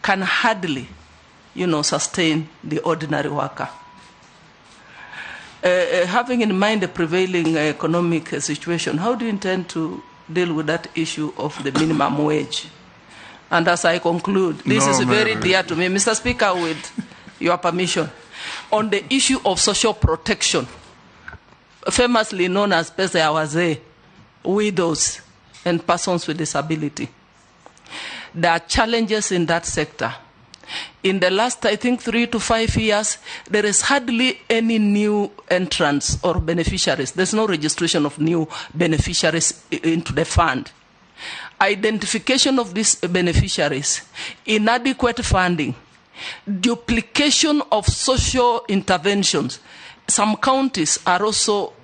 can hardly, sustain the ordinary worker. Having in mind the prevailing economic situation, how do you intend to deal with that issue of the minimum wage? And as I conclude, this is very dear to me, Mr. Speaker, with your permission, on the issue of social protection, famously known as pesa ya wazee, widows, and persons with disability. There are challenges in that sector. In the last, I think, 3 to 5 years, there is hardly any new entrants or beneficiaries. There's no registration of new beneficiaries into the fund. Identification of these beneficiaries, inadequate funding, duplication of social interventions. Some counties are also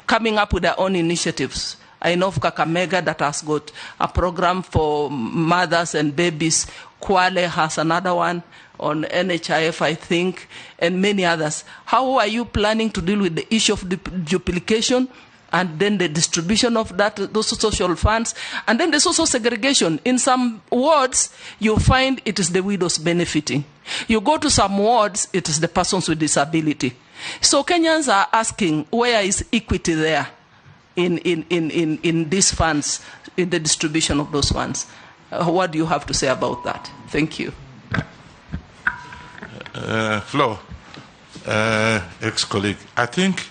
coming up with their own initiatives. I know of Kakamega that has got a program for mothers and babies. Kwale has another one on NHIF, I think, and many others. How are you planning to deal with the issue of duplication and then the distribution of those social funds, and then the social segregation? In some wards, you find it is the widows benefiting. You go to some wards, it is the persons with disability. So Kenyans are asking, where is equity there in these funds, in the distribution of those funds? What do you have to say about that? Thank you. Flo, ex-colleague, I think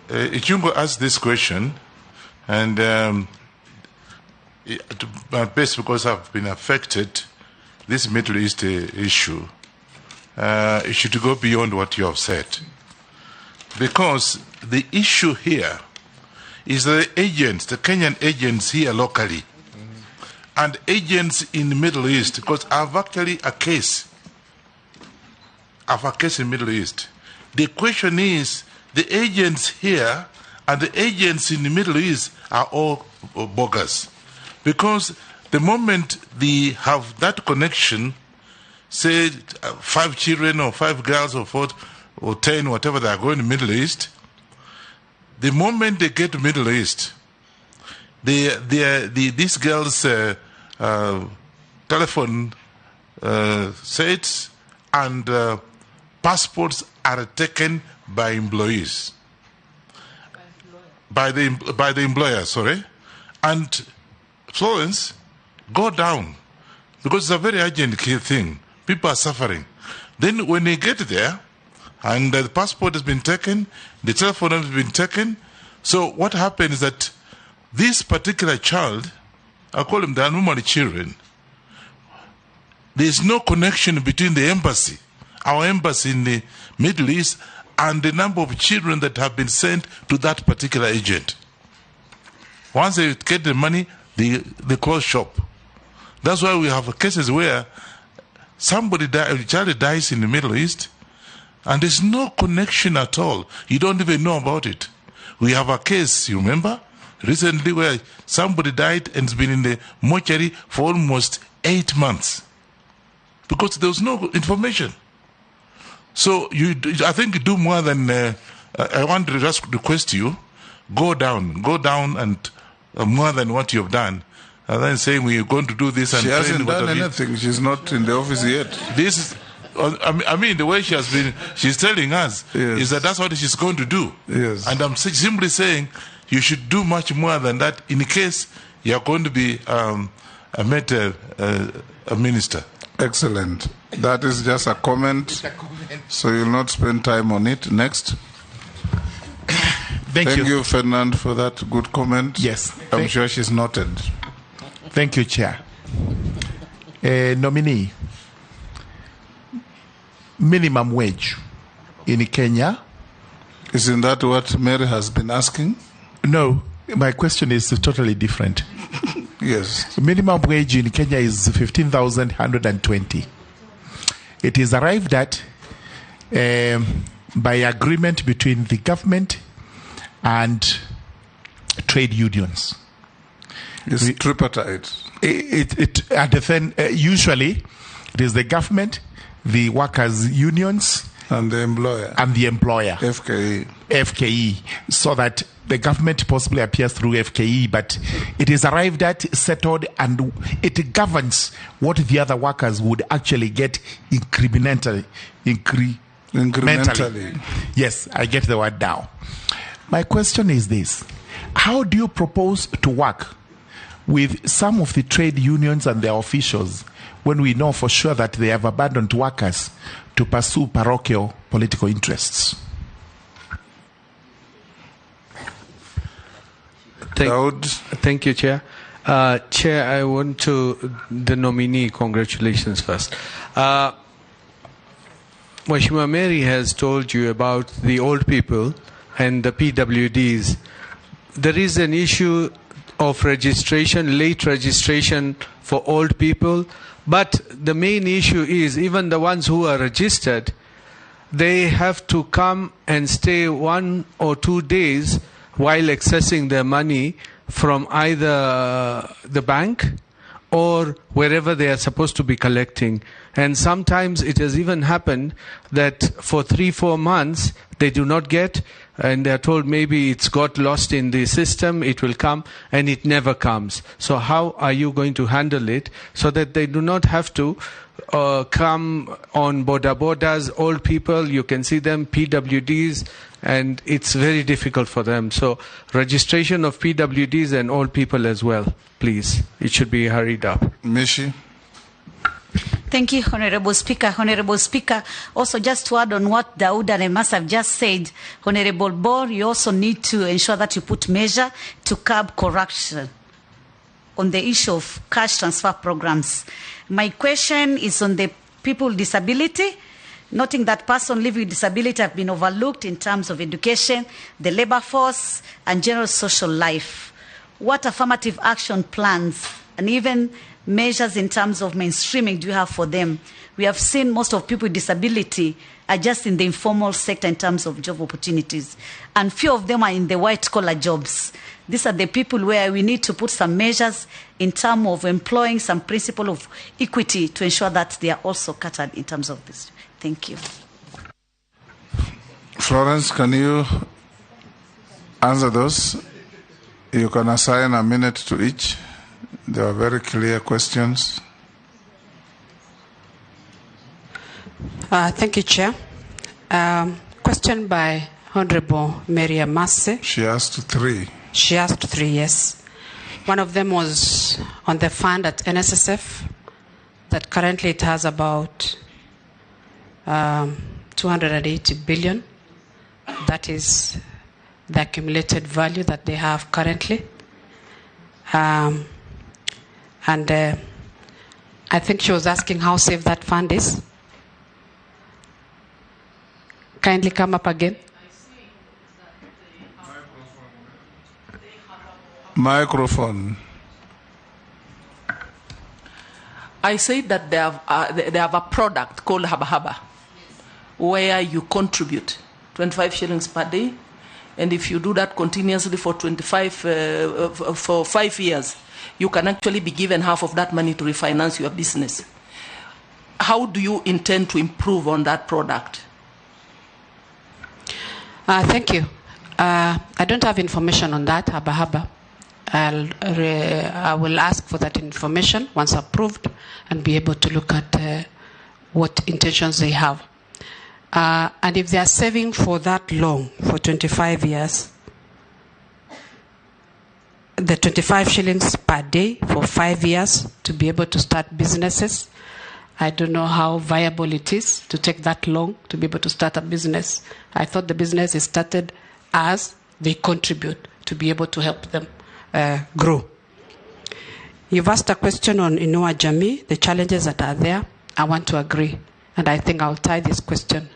Ichungo asked this question, and best because I've been affected, this Middle East issue, it should go beyond what you have said. Because the issue here is the agents, the Kenyan agents here locally, and agents in the Middle East, because I have actually a case. I have a case in the Middle East. The question is, the agents here and the agents in the Middle East are all bogus. Because the moment they have that connection, say 5 children or 5 girls or 4 or 10, whatever they are going to the Middle East, the moment they get to Middle East, these girls' telephone sets and passports are taken by employees. By the employer, sorry. And Florence, go down. Because it's a very urgent thing. People are suffering. Then when they get there, and the passport has been taken, the telephone has been taken. So what happens is that this particular child, I call them the normally children, there is no connection between the embassy, our embassy in the Middle East, and the number of children that have been sent to that particular agent. Once they get the money, they close shop. That's why we have cases where a child dies in the Middle East, and there's no connection at all. You don't even know about it. We have a case, you remember, recently where somebody died and has been in the mortuary for almost 8 months because there was no information. So I think you do more than, I want to just request you, go down and more than what you have done. And then saying we're going to do this and she hasn't done anything. She's not in the office yet. This is, I mean, the way she's telling us is that's what she's going to do. Yes. And I'm simply saying you should do much more than that in case you're going to be a minister. Excellent. That is just a comment. So you'll not spend time on it. Next. Thank you, Fernand, for that good comment. Yes. I'm sure she's noted. Thank you, Chair. Nominee, minimum wage in Kenya. Isn't that what Mary has been asking? No, my question is totally different. Yes. Minimum wage in Kenya is 15,120. It is arrived at by agreement between the government and trade unions. It's tripartite. And then usually it is the government, the workers' unions, and the employer. And the employer. FKE. FKE. So that the government possibly appears through FKE, but it is arrived at, settled, and it governs what the other workers would actually get incrementally. Yes, I get the word now. My question is this: how do you propose to work with some of the trade unions and their officials when we know for sure that they have abandoned workers to pursue parochial political interests? Thank you, Chair. Chair, I want to, the nominee, congratulations first. Mheshimiwa Mary has told you about the old people and the PWDs. There is an issue of registration, late registration for old people, but the main issue is even the ones who are registered, they have to come and stay 1 or 2 days while accessing their money from either the bank or wherever they are supposed to be collecting. And sometimes it has even happened that for 3-4 months they do not get, and they are told maybe it's got lost in the system, it will come, and it never comes. So how are you going to handle it so that they do not have to come on borders, old people, you can see them, PWDs, and it's very difficult for them. So registration of PWDs and old people as well, please. It should be hurried up. Mishi. Thank you, Honorable Speaker. Honorable Speaker, also just to add on what Daud and Emas have just said, Honorable Bor, you also need to ensure that you put measure to curb corruption on the issue of cash transfer programs. My question is on the people with disability, noting that persons living with disability have been overlooked in terms of education, the labor force, and general social life. What affirmative action plans and even measures in terms of mainstreaming do you have for them? We have seen most of people with disability are just in the informal sector in terms of job opportunities, and few of them are in the white-collar jobs. These are the people where we need to put some measures in terms of employing some principle of equity to ensure that they are also catered in terms of this. Thank you. Florence, can you answer those? You can assign a minute to each. They are very clear questions. Thank you, Chair. Question by Honorable Mary Masse. She asked 3. She asked 3, yes. One of them was on the fund at NSSF, that currently it has about 280 billion. That is the accumulated value that they have currently. And I think she was asking how safe that fund is. Kindly come up again. Microphone. I said that they have a product called Haba Haba, where you contribute 25 shillings per day, and if you do that continuously for 5 years, you can actually be given half of that money to refinance your business. How do you intend to improve on that product? Thank you. I don't have information on that, Haba Haba. I will ask for that information once approved and be able to look at what intentions they have. And if they are saving for that long, for 25 years, the 25 shillings per day for 5 years to be able to start businesses, I don't know how viable it is to take that long to be able to start a business. I thought the business is started as they contribute to be able to help them grow. You've asked a question on Inua Jamii, the challenges that are there. I want to agree, and I think I'll tie this question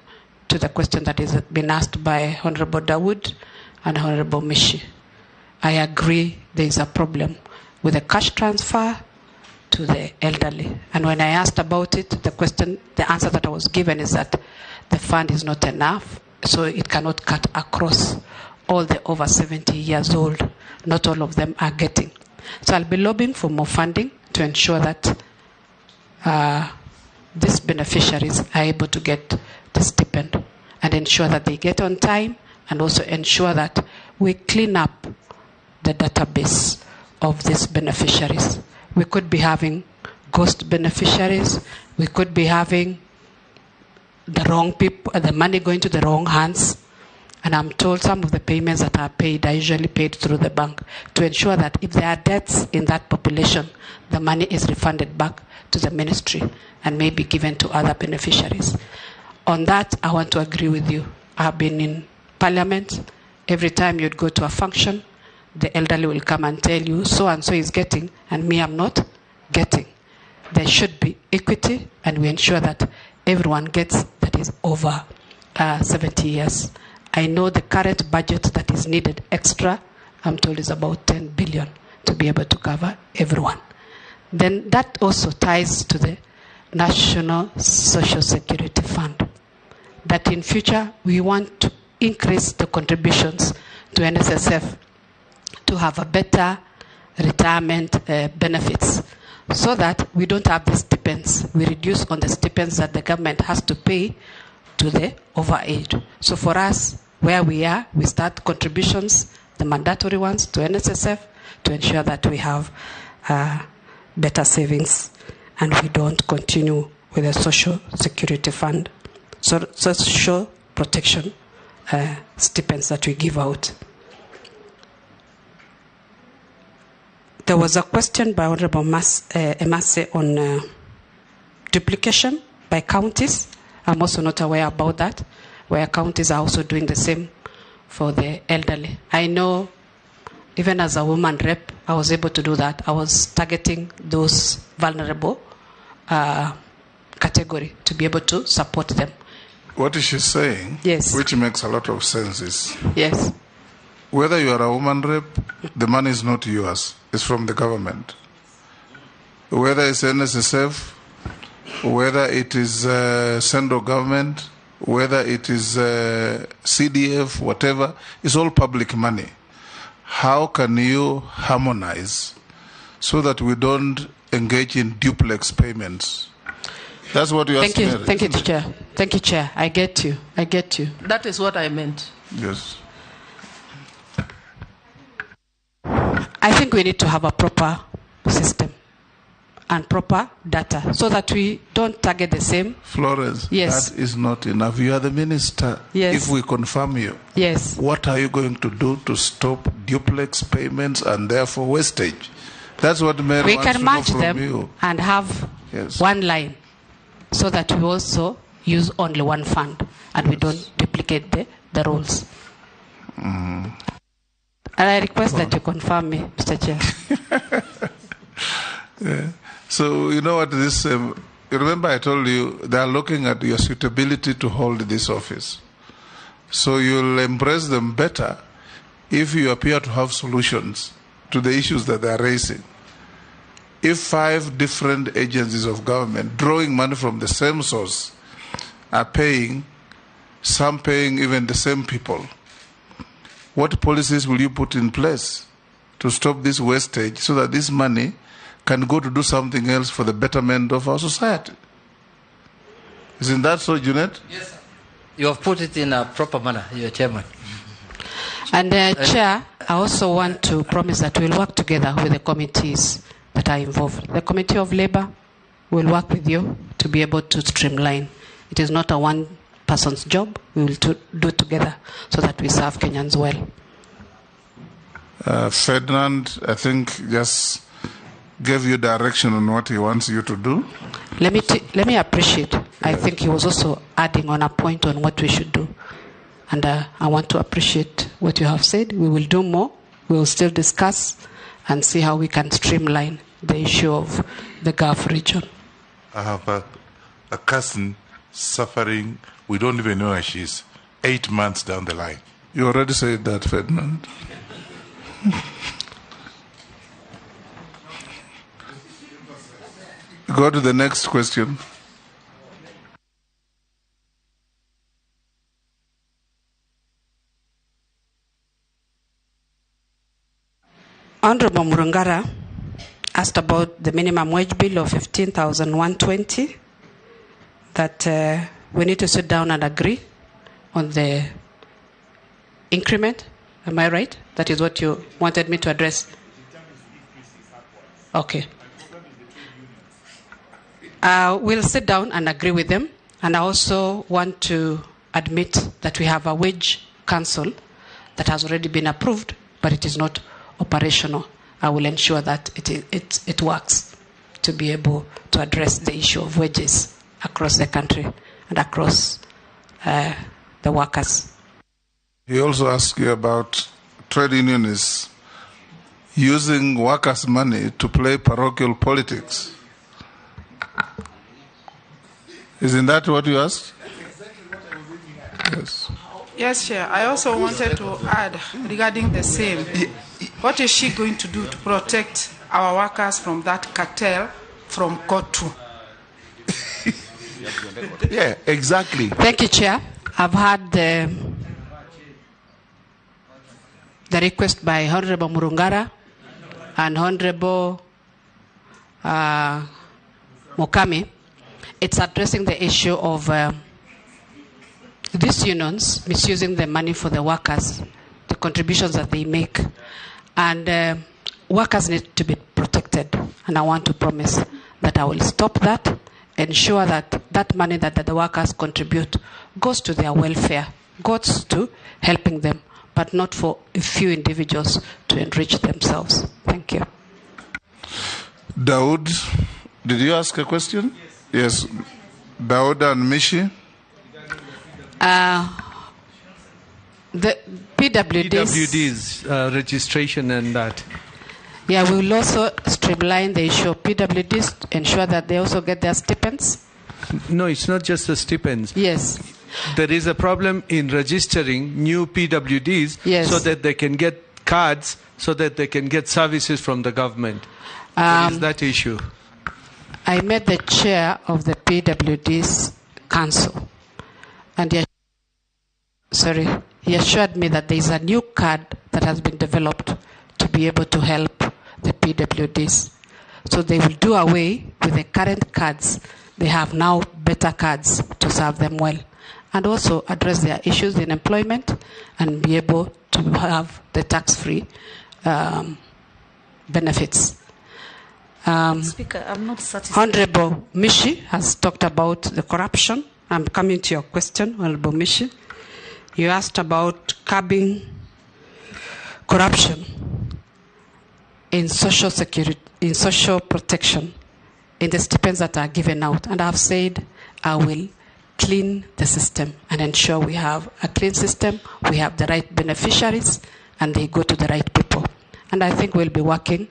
to the question that has been asked by Honorable Dawood and Honorable Mishi. I agree there is a problem with the cash transfer to the elderly. And when I asked about it, the answer that I was given is that the fund is not enough, so it cannot cut across all the over 70 years old. Not all of them are getting. So I'll be lobbying for more funding to ensure that these beneficiaries are able to get the stipend and ensure that they get on time, and also ensure that we clean up the database of these beneficiaries. We could be having ghost beneficiaries. We could be having the wrong people, the money going to the wrong hands. And I'm told some of the payments that are paid are usually paid through the bank, to ensure that if there are deaths in that population, the money is refunded back to the ministry and may be given to other beneficiaries. On that, I want to agree with you. I've been in Parliament. Every time you'd go to a function, the elderly will come and tell you, so and so is getting, and me, I'm not getting. There should be equity, and we ensure that everyone gets that is over 70 years. I know the current budget that is needed extra, I'm told, is about 10 billion to be able to cover everyone. Then that also ties to the National Social Security Fund. That in future we want to increase the contributions to NSSF to have a better retirement benefits, so that we don't have the stipends. We reduce on the stipends that the government has to pay to the overage. So for us, where we are, we start contributions, the mandatory ones, to NSSF to ensure that we have better savings and we don't continue with the Social Security Fund, social protection stipends that we give out. There was a question by Honorable Emase on duplication by counties. I'm also not aware about that, where counties are also doing the same for the elderly. I know even as a woman rep, I was able to do that. I was targeting those vulnerable category to be able to support them. What is she saying, yes, which makes a lot of sense, is yes, whether you are a woman rep, the money is not yours, it's from the government. Whether it's NSSF, whether it is central government, whether it is CDF, whatever, it's all public money. How can you harmonize so that we don't engage in duplex payments? That's what you're asking. Thank you, Chair. Thank you, Chair. I get you. That is what I meant. Yes. I think we need to have a proper system and proper data so that we don't target the same. Florence, yes, that is not enough. You are the minister. Yes. If we confirm you, yes, what are you going to do to stop duplex payments and therefore wastage? That's what Mary we wants can to match know from them you. And have one line so that we also use only one fund and we don't duplicate the roles. And I request that you confirm me, Mr. Chair. Yeah. So, you know what this, you remember I told you they are looking at your suitability to hold this office. So you'll embrace them better if you appear to have solutions to the issues that they are raising. If 5 different agencies of government drawing money from the same source are paying, some paying even the same people, what policies will you put in place to stop this wastage so that this money can go to do something else for the betterment of our society? Isn't that so, Junet? Yes, sir. You have put it in a proper manner, your chairman. And Chair, I also want to promise that we'll work together with the committees that are involved. The Committee of Labour will work with you to be able to streamline. It is not a one-person's job. We will do it together so that we serve Kenyans well. Ferdinand, I think, just gave you direction on what he wants you to do. Let me appreciate. I think he was also adding on a point on what we should do. And I want to appreciate what you have said. We will do more. We will still discuss and see how we can streamline the issue of the Gulf region. I have a cousin suffering. We don't even know where she is. 8 months down the line. You already said that, Ferdinand. Go to the next question. Honorable Murungara asked about the minimum wage bill of 15,120, that we need to sit down and agree on the increment Am I right? That is what you wanted me to address? Okay. We'll sit down and agree with them. And I also want to admit that we have a wage council that has already been approved, but it is not operational. I will ensure that it works to be able to address the issue of wages across the country and across the workers. He also asked you about trade unionists using workers' money to play parochial politics. Isn't that what you asked? Yes. Yes, Chair. I also wanted to add regarding the same. What is she going to do to protect our workers from that cartel from Kotu? Yeah, exactly. Thank you, Chair. I've had the request by Honorable Murungara and Honorable Mokami. It's addressing the issue of these unions misusing the money for the workers, the contributions that they make. And workers need to be protected. And I want to promise that I will stop that, ensure that that money that the workers contribute goes to their welfare, goes to helping them, but not for a few individuals to enrich themselves. Thank you. Daud, did you ask a question? Yes. Daud and Mishi? The PWD's registration and that. Yeah, we will also streamline the issue of PWDs, ensure that they also get their stipends. No, it's not just the stipends. Yes. There is a problem in registering new PWDs so that they can get cards, so that they can get services from the government. There is that issue. I met the chair of the PWD's council, and he assured me that there is a new card that has been developed to be able to help the PWDs. So they will do away with the current cards. They have now better cards to serve them well, and also address their issues in employment and be able to have the tax-free benefits. Speaker, I'm not satisfied. Honorable Mishi has talked about the corruption. I'm coming to your question, Honorable Mishi. You asked about curbing corruption in social security, in social protection, in the stipends that are given out. And I've said I will clean the system and ensure we have a clean system, we have the right beneficiaries, and they go to the right people. And I think we'll be working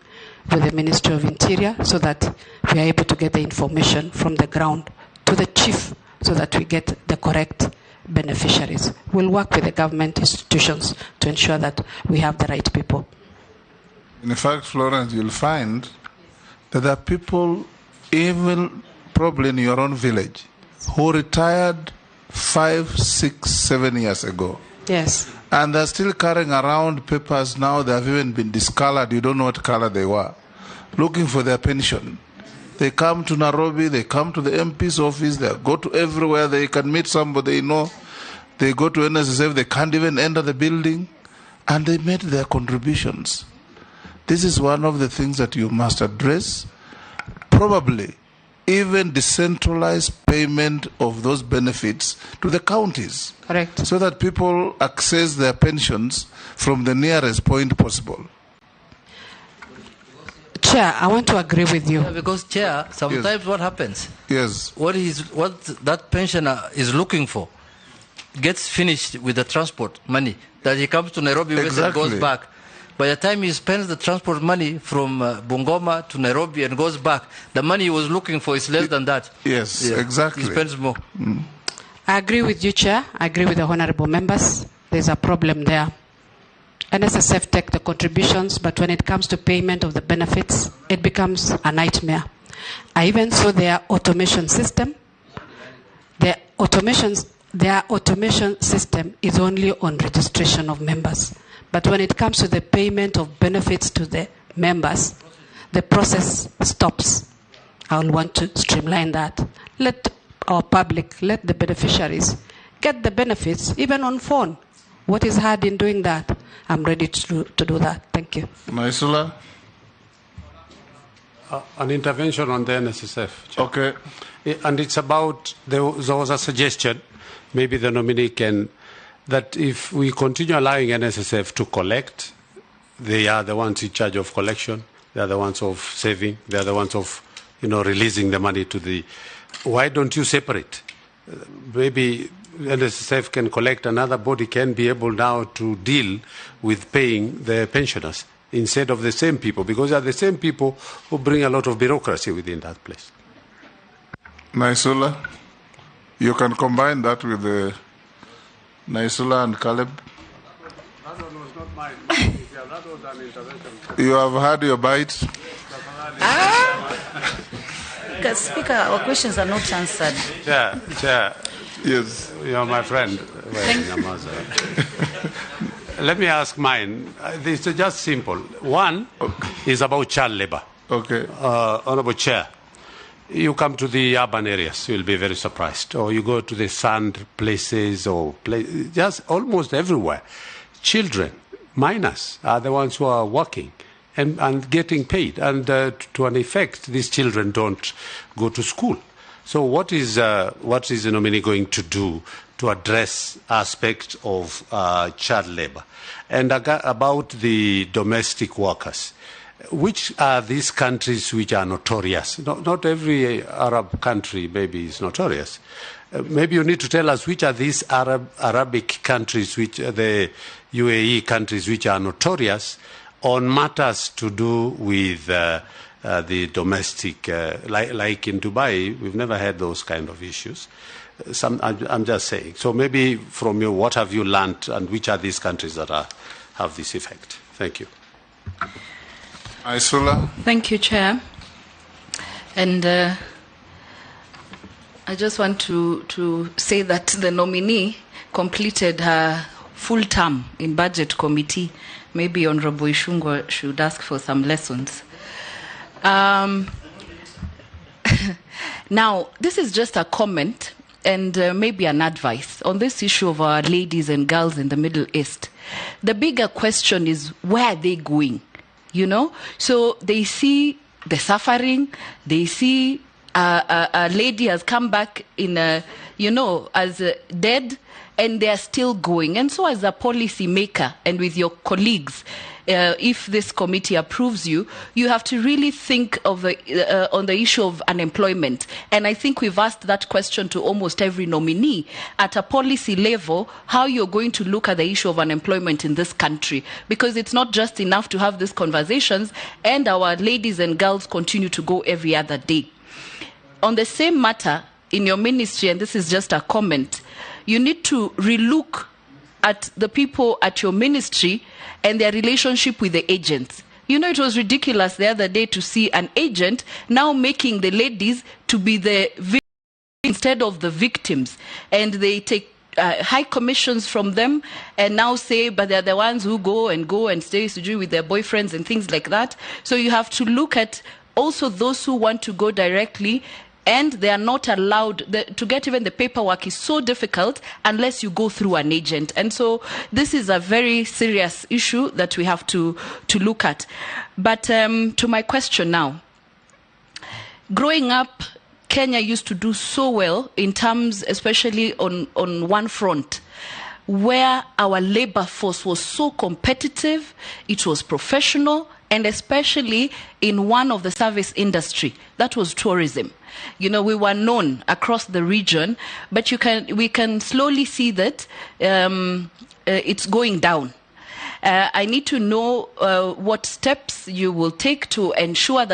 with the Ministry of Interior so that we are able to get the information from the ground to the chief so that we get the correct beneficiaries. We'll work with the government institutions to ensure that we have the right people. In fact, Florence, you'll find that there are people, even probably in your own village, who retired 5, 6, 7 years ago. Yes. And they're still carrying around papers now. They have even been discolored. You don't know what color they were. Looking for their pension. They come to Nairobi. They come to the MP's office. They go to everywhere. They can meet somebody they know. They go to NSSF. They can't even enter the building. And they made their contributions. This is one of the things that you must address. Probably even decentralized payment of those benefits to the counties. Correct. So that people access their pensions from the nearest point possible. Chair, I want to agree with you. Yeah, because, Chair, sometimes what happens? Yes. What that pensioner is looking for gets finished with the transport money that he comes to Nairobi with and goes back. By the time he spends the transport money from Bungoma to Nairobi and goes back, the money he was looking for is less than that. Yes, exactly. He spends more. I agree with you, Chair. I agree with the honorable members. There's a problem there. NSSF take the contributions, but when it comes to payment of the benefits, it becomes a nightmare. I even saw their automation system. Their automation system is only on registration of members. But when it comes to the payment of benefits to the members, the process stops. I will want to streamline that. Let our public, let the beneficiaries get the benefits, even on phone. What is hard in doing that? I'm ready to do that. Thank you. Maisula? An intervention on the NSSF. Chair. Okay. And it's about, there was a suggestion, maybe the nominee can, that if we continue allowing NSSF to collect, they are the ones in charge of collection, they are the ones of saving, they are the ones of, releasing the money to the, why don't you separate? Maybe NSSF can collect, another body can be able now to deal with paying the pensioners instead of the same people, because they are the same people who bring a lot of bureaucracy within that place. Naisula, you can combine that with the Naisula and Caleb. That one was not mine. That was an intervention. You have had your bite. Speaker, our questions are not answered. Chair. Yes. You are my friend. Let me ask mine. It's just simple. One is about child labor. Okay. Honorable Chair, you come to the urban areas, you'll be very surprised. Or you go to the sand places or just almost everywhere. Children, minors, are the ones who are working and getting paid. And to an effect, these children don't go to school. So what is the nominee going to do to address aspects of child labor? And about the domestic workers, which are these countries which are notorious? Not every Arab country maybe is notorious. Maybe you need to tell us which are these Arabic countries, which are the UAE countries which are notorious on matters to do with the domestic, like in Dubai, we've never had those kind of issues. I'm just saying. So maybe from you, what have you learned, and which are these countries that have this effect? Thank you. Isula. Thank you, Chair. And I just want to say that the nominee completed her full term in Budget Committee. Maybe Honorable Ishungwa should ask for some lessons. Now, this is just a comment and maybe an advice on this issue of our ladies and girls in the Middle East. The bigger question is, where are they going? So they see the suffering, they see a lady has come back in as dead, and they are still going. And so as a policy maker and with your colleagues, if this committee approves you, you have to really think of on the issue of unemployment. And I think we've asked that question to almost every nominee at a policy level, how you're going to look at the issue of unemployment in this country. Because it's not just enough to have these conversations and our ladies and girls continue to go every other day. On the same matter, in your ministry, and this is just a comment, you need to relook at the people at your ministry and their relationship with the agents. It was ridiculous the other day to see an agent now making the ladies to be the victims instead of the victims. And they take high commissions from them and now say, but they're the ones who go and stay with their boyfriends and things like that. So you have to look at also those who want to go directly, and they are not allowed to get even the paperwork is so difficult unless you go through an agent. And so this is a very serious issue that we have to look at. But to my question now, growing up, Kenya used to do so well in terms, especially on one front, where our labor force was so competitive, it was professional, and especially in one of the service industry, that was tourism. We were known across the region, but we can slowly see that it's going down. I need to know what steps you will take to ensure that